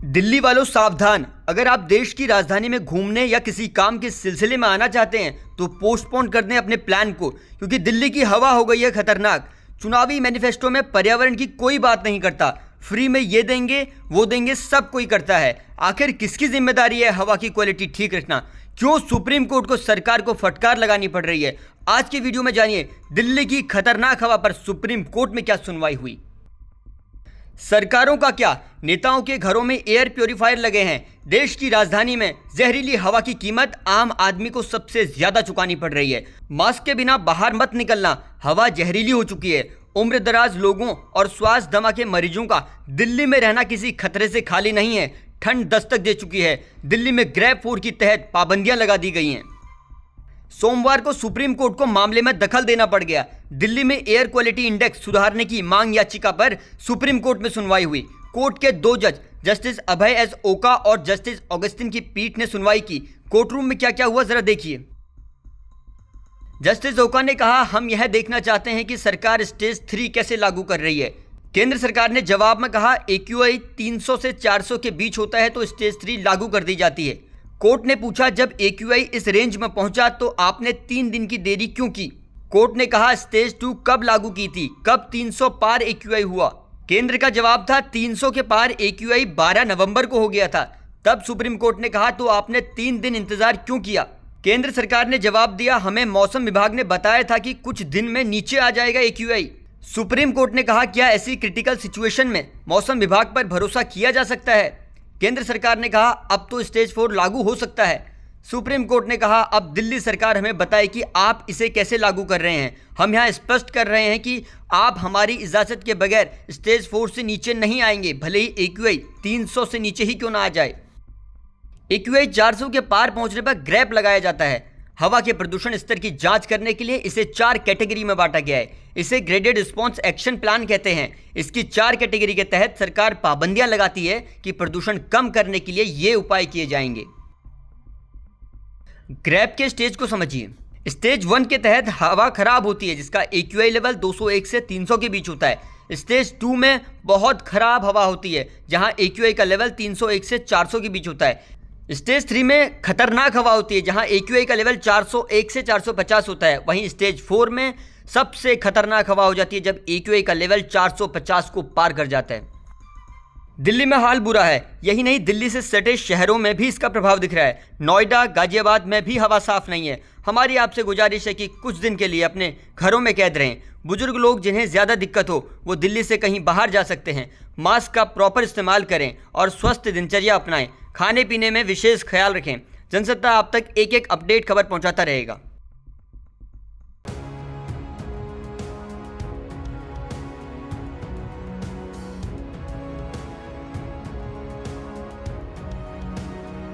दिल्ली वालों सावधान। अगर आप देश की राजधानी में घूमने या किसी काम के सिलसिले में आना चाहते हैं तो पोस्टपोन कर दें अपने प्लान को, क्योंकि दिल्ली की हवा हो गई है खतरनाक। चुनावी मैनिफेस्टो में पर्यावरण की कोई बात नहीं करता, फ्री में ये देंगे वो देंगे, सब कोई करता है। आखिर किसकी जिम्मेदारी है हवा की क्वालिटी ठीक रखना? क्यों सुप्रीम कोर्ट को सरकार को फटकार लगानी पड़ रही है? आज की वीडियो में जानिए दिल्ली की खतरनाक हवा पर सुप्रीम कोर्ट में क्या सुनवाई हुई। सरकारों का क्या, नेताओं के घरों में एयर प्योरीफायर लगे हैं। देश की राजधानी में जहरीली हवा की कीमत आम आदमी को सबसे ज्यादा चुकानी पड़ रही है। मास्क के बिना बाहर मत निकलना, हवा जहरीली हो चुकी है। उम्र दराज लोगों और श्वास दमा के मरीजों का दिल्ली में रहना किसी खतरे से खाली नहीं है। ठंड दस्तक दे चुकी है। दिल्ली में ग्रैब फूड के तहत पाबंदियां लगा दी गई हैं। सोमवार को सुप्रीम कोर्ट को मामले में दखल देना पड़ गया। दिल्ली में एयर क्वालिटी इंडेक्स सुधारने की मांग याचिका पर सुप्रीम कोर्ट में सुनवाई हुई। कोर्ट के दो जज जस्टिस अभय एस ओका और जस्टिस ऑगस्टिन की पीठ ने सुनवाई की। कोर्ट रूम में क्या क्या हुआ जरा देखिए। जस्टिस ओका ने कहा, हम यह देखना चाहते हैं कि सरकार स्टेज 3 कैसे लागू कर रही है। केंद्र सरकार ने जवाब में कहा, AQI 300 से 400 के बीच होता है तो स्टेज 3 लागू कर दी जाती है। कोर्ट ने पूछा, जब AQI इस रेंज में पहुंचा तो आपने 3 दिन की देरी क्यों की? कोर्ट ने कहा, स्टेज 2 कब लागू की थी, कब 300 पार AQI हुआ? केंद्र का जवाब था, 300 के पार AQI 12 नवंबर को हो गया था। तब सुप्रीम कोर्ट ने कहा, तो आपने 3 दिन इंतजार क्यों किया? केंद्र सरकार ने जवाब दिया, हमें मौसम विभाग ने बताया था कि कुछ दिन में नीचे आ जाएगा AQI। सुप्रीम कोर्ट ने कहा, क्या ऐसी क्रिटिकल सिचुएशन में मौसम विभाग पर भरोसा किया जा सकता है? केंद्र सरकार ने कहा, अब तो स्टेज 4 लागू हो सकता है। सुप्रीम कोर्ट ने कहा, अब दिल्ली सरकार हमें बताए कि आप इसे कैसे लागू कर रहे हैं। हम यहाँ स्पष्ट कर रहे हैं कि आप हमारी इजाज़त के बगैर स्टेज 4 से नीचे नहीं आएंगे, भले ही AQI 300 से नीचे ही क्यों ना आ जाए। AQI 400 के पार पहुंचने पर ग्रैप लगाया जाता है। हवा के प्रदूषण स्तर की जांच करने के लिए इसे 4 कैटेगरी में बांटा गया है। इसे ग्रेडेड रिस्पॉन्स एक्शन प्लान कहते हैं। इसकी 4 कैटेगरी के तहत सरकार पाबंदियां लगाती है कि प्रदूषण कम करने के लिए ये उपाय किए जाएंगे। ग्रैप के स्टेज को समझिए। स्टेज 1 के तहत हवा खराब होती है जिसका AQI लेवल 201 से 300 के बीच होता है। स्टेज 2 में बहुत खराब हवा होती है जहां AQI का लेवल 301 से 400 के बीच होता है। स्टेज 3 में खतरनाक हवा होती है जहां AQI का लेवल 401 से 450 होता है। वहीं स्टेज 4 में सबसे खतरनाक हवा हो जाती है जब AQI का लेवल 450 को पार कर जाता है। दिल्ली में हाल बुरा है। यही नहीं, दिल्ली से सटे शहरों में भी इसका प्रभाव दिख रहा है। नोएडा, गाजियाबाद में भी हवा साफ नहीं है। हमारी आपसे गुजारिश है कि कुछ दिन के लिए अपने घरों में कैद रहें। बुजुर्ग लोग जिन्हें ज़्यादा दिक्कत हो वो दिल्ली से कहीं बाहर जा सकते हैं। मास्क का प्रॉपर इस्तेमाल करें और स्वस्थ दिनचर्या अपनाएं। खाने पीने में विशेष ख्याल रखें। जनसत्ता आप तक एक एक अपडेट खबर पहुंचाता रहेगा।